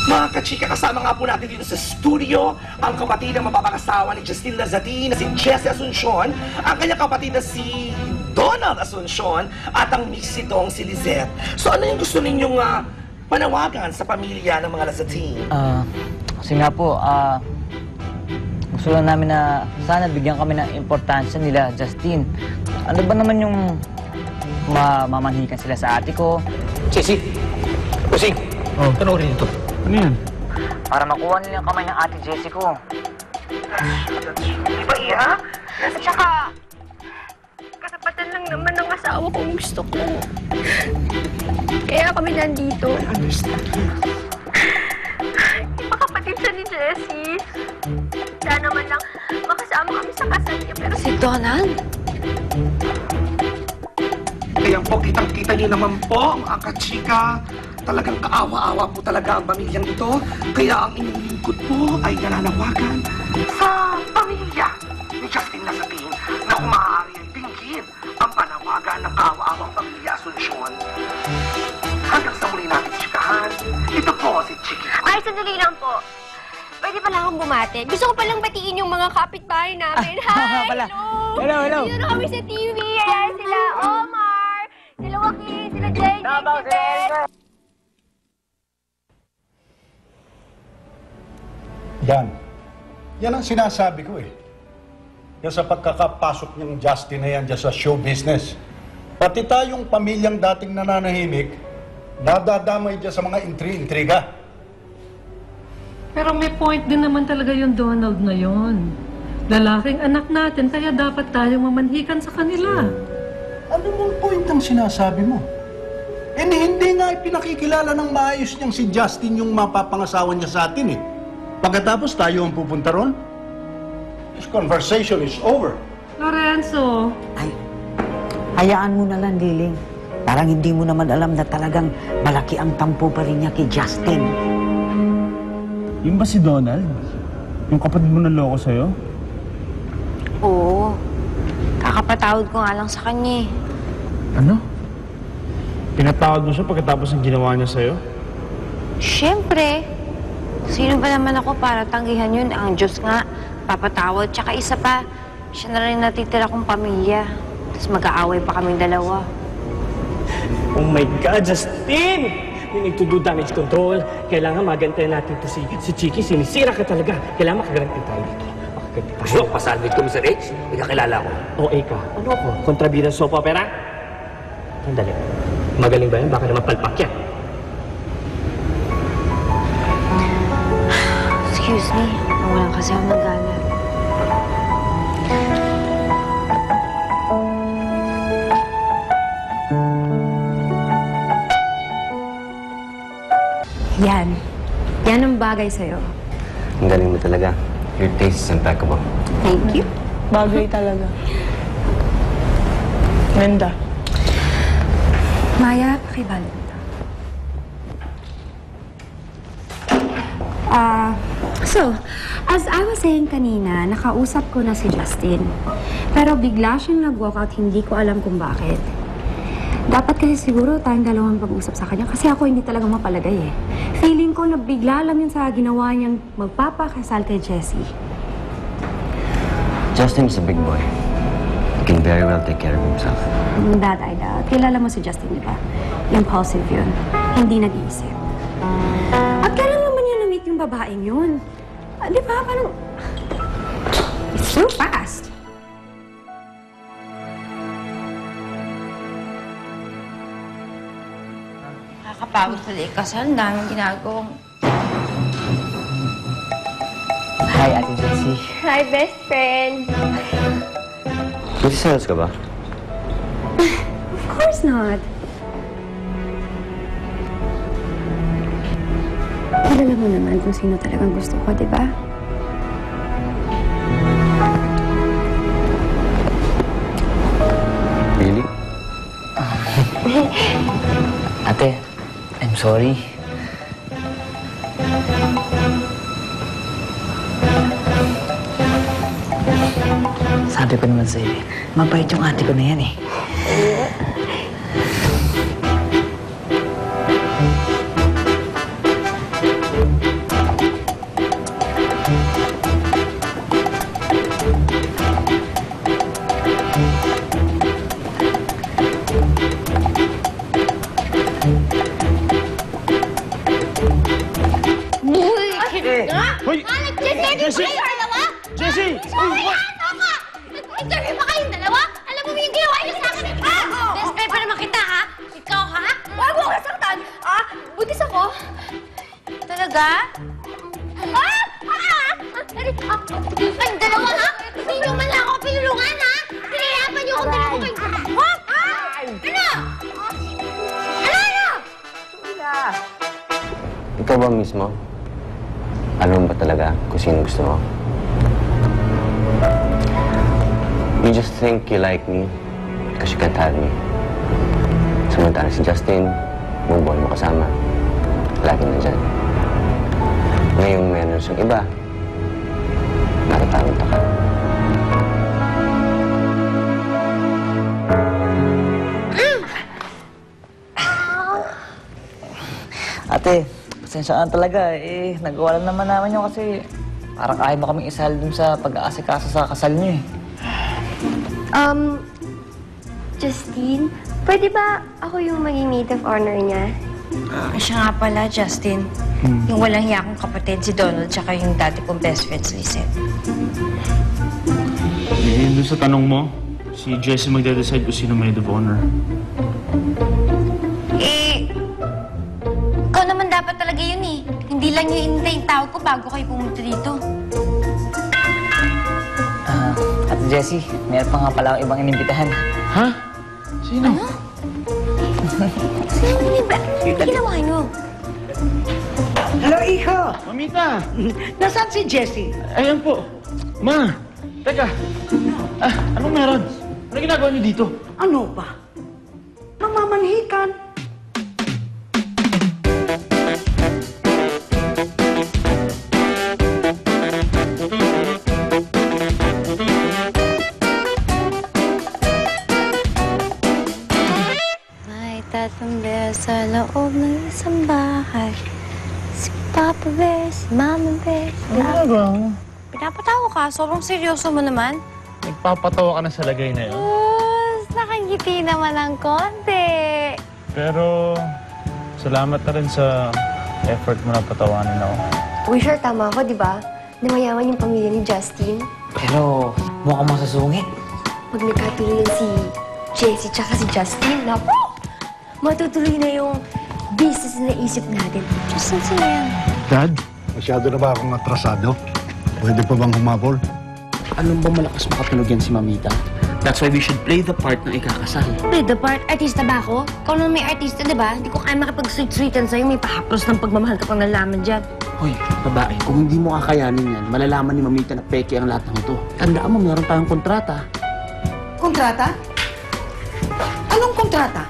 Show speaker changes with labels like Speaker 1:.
Speaker 1: Mga kachika, kasama nga po natin dito sa studio ang kapatid ng mapapangasawa ni Justine Lazzatin na si Jessie Asuncion, ang kanyang kapatid na si Donald Asuncion, at ang miss nitong si Lizette. So ano yung gusto ninyong panawagan sa pamilya ng mga Lazzatin?
Speaker 2: Kasi nga po, gusto lang namin na sana bigyan kami ng importansya nila, Justine. Ano ba naman yung mamanhikan sila sa ate ko?
Speaker 3: Jessie! Kusing!
Speaker 4: Oh,
Speaker 3: Tanoorin ito.
Speaker 4: ano yan?
Speaker 2: Para makuha nila yung kamay ng ate Jessie ko.
Speaker 1: Di ba, Iha?
Speaker 5: At saka, karapatan lang naman ng asawa kong gusto ko. Kaya kami nandito. Ipakapatid siya ni Jessie. Kaya naman lang makasama kami sa kasal niya. Pero si Donald?
Speaker 1: Ayan po, kitang-kita niyo naman po, mga kachika. Talagang kaawa-awa po talaga ang pamilyang ito. Kaya ang inyong lingkod po ay nananawagan sa pamilya ni Justine Lazzatin na kung maaari ay tingin ang panawagan ng kaawa-awang pamilya Asuncion. Hanggang sa muli natin chikahan, ito po si Chiki.
Speaker 5: Ay, sandali lang po. Pwede pala akong bumati. Gusto ko palang batiin yung mga kapitbahay namin. Hi!
Speaker 2: Pala.
Speaker 5: Hello!
Speaker 2: Hello.
Speaker 5: Dito na kami sa TV. Ayan sila Omar, sila Joaquin, sila JJ, si Beth.
Speaker 6: Yan ang sinasabi ko eh. Yan sa pagkakapasok niyang Justin na yan dyan sa show business. Pati tayong pamilyang dating nananahimik, nadadamay dyan sa mga intriga.
Speaker 7: Pero may point din naman talaga yung Donald na yon. Lalaking anak natin, kaya dapat tayong mamanhikan sa kanila.
Speaker 6: Ano mong point ang sinasabi mo? Eh hindi nga ipinakikilala ng maayos niyang si Justin yung mapapangasawa niya sa atin eh. Pagkatapos tayo ang pupunta ron? This conversation is over.
Speaker 7: Lorenzo!
Speaker 8: Ay, hayaan mo na lang, Liling. Parang hindi mo naman alam na talagang malaki ang tampo pa rin niya kay Justin.
Speaker 4: Yung ba si Donald? Yung kapatid mo na loko sa'yo?
Speaker 5: Oo. Kakapatawad ko nga lang sa kanya eh.
Speaker 4: Ano? Pinatawad mo siya pagkatapos ng ginawa niya sa'yo?
Speaker 5: Siyempre. Sino ba naman ako para tanggihan yun? Ang Diyos nga, papatawad. Tsaka isa pa, siya na rin natitira kong pamilya. Tapos mag-aaway pa kaming dalawa.
Speaker 3: Oh my God, Justine! We need to do damage control. Kailangan magantayan natin to si Chiki. Sinisira ka talaga. Kailangan makaganti tayo dito. Makaganti tayo.
Speaker 9: Gusto, pasalvit ko, Mr. H. Ikakilala ko.
Speaker 3: O, ka. Ano ako? Kontrabida soap opera? Sandali. Magaling ba yan? Baka naman palpak yan.
Speaker 5: Excuse me, nawalan kasi ako ng gana.
Speaker 10: Yan. Yan ang bagay sa'yo.
Speaker 9: Ang galing mo talaga. Your taste is impeccable.
Speaker 10: Thank you.
Speaker 11: Bagay talaga. Ganda.
Speaker 10: Maya, pakibalo. So, as I was saying kanina, nakausap ko na si Justin. Pero bigla siyang nag-walkout, hindi ko alam kung bakit. Dapat kasi siguro tayong dalawang pag-usap sa kanya kasi ako hindi talaga mapalagay eh. Feeling ko na bigla lang yun sa ginawa niyang magpapakasal kay Jessie.
Speaker 9: Justin's a big boy. He can very well take care of himself.
Speaker 10: That I doubt. Kilala mo si Justin, di ba? Impulsive yun. Hindi nag-iisip. At kailan naman niya na-meet yung babaeng yun? Di ba? Parang... It's so fast.
Speaker 5: Nakakapagod sa kasal. Ang daming ginagawang...
Speaker 2: Hi, Ate Jessie.
Speaker 5: Hi, best friend.
Speaker 9: Magsiselos ka ba?
Speaker 10: Of course not. Kilala mo naman kung sino talagang gusto ko, di ba?
Speaker 9: Really?
Speaker 2: Ate, I'm sorry. Sabi ko naman sa'yo eh, mabait yung ate ko na yan eh. Ate!
Speaker 4: Hoy!
Speaker 5: Jessie!
Speaker 4: Jessie!
Speaker 5: Kayo dalawa?
Speaker 4: Jessie!
Speaker 5: Nag-interview ba kayong dalawa? Alam mo ba yung ginawa niyo sa akin? Best friend pa naman kita, ha? Ikaw, ha? Huwag mo kasaktan! Buntis ako. Talaga? Kayong dalawa, ha? Hindi nyo man lang ako pinulungan, ha? Pinirapan niyo akong dalawa kayo. Ano? Ano?
Speaker 9: Ikaw ba mismo? Alam mo ba talaga kung sino gusto mo? You just think you like me because you can't have me. Samantala si Justin, buong buhay mo kasama. Lagi na dyan. Ngayong meron siyang iba, natatakot ka.
Speaker 2: Ate, pasensya ka talaga. Nagawa lang naman namin yun kasi para kaya mo kaming isahal dun sa pag-aasikaso sa kasal niyo eh.
Speaker 10: Justine, pwede ba ako yung maging maid of honor niya?
Speaker 5: Siya nga pala, Justin. Yung walang hiya kong kapatid, si Donald, tsaka yung dati kong best friend, si Lizette.
Speaker 4: Doon sa tanong mo, si Jessie magde-decide kung sino maid of honor.
Speaker 5: Ikaw naman dapat talaga yun eh. Hindi lang yung inintay yung tawag ko bago kayo pumunta dito.
Speaker 2: Ate Jessie, meron pa nga pala akong ibang inimbitahan.
Speaker 4: Ha? Sino?
Speaker 5: Ano? Sino yung ba? Ginawa niyo?
Speaker 8: Hello, Iho!
Speaker 4: Mamita!
Speaker 8: Nasaan si Jessie?
Speaker 4: Ayan po. Ma! Teka. Anong meron? Ano ginagawa niyo dito?
Speaker 8: Ano ba? Mamamanhikan.
Speaker 5: May tatlong bear sa loob ng isang bahay. Si Papa Bear, si Mama Bear, si
Speaker 4: ginagawa mo?
Speaker 5: Pinapatawa ka? Sobrang seryoso mo naman.
Speaker 4: Nagpapatawa ka na sa lagay na yun.
Speaker 5: Nakangiti naman ng konti.
Speaker 4: Pero, salamat na rin sa effort mo na patawanin ako.
Speaker 10: Uy, sure, tama ako, di ba? Na mayaman yung pamilya ni Justin.
Speaker 2: Pero mukhang masusungit.
Speaker 10: Pag nagkatuloy si Jessie tsaka si Justin, naku! Matutuloy na yung business na naisip natin.
Speaker 5: Justin, sino yan?
Speaker 6: Dad, masyado na ba akong atrasado? Pwede pa bang humabol?
Speaker 4: Alam ba malakas makatulog yan si Mamita? That's why we should play the part ng ikakasal.
Speaker 5: Play the part? Artista ba ako? Ikaw naman may artista, di ba? Hindi ko kaya makipag-sweet-sweetan sa'yo. May pahaplos ng pagmamahal ka pang nalaman dyan.
Speaker 11: Hoy, babae, kung hindi mo kakayanin yan, malalaman ni Mamita na peke ang lahat ng ito. Tandaan mo, meron tayong kontrata.
Speaker 8: Kontrata? Anong kontrata?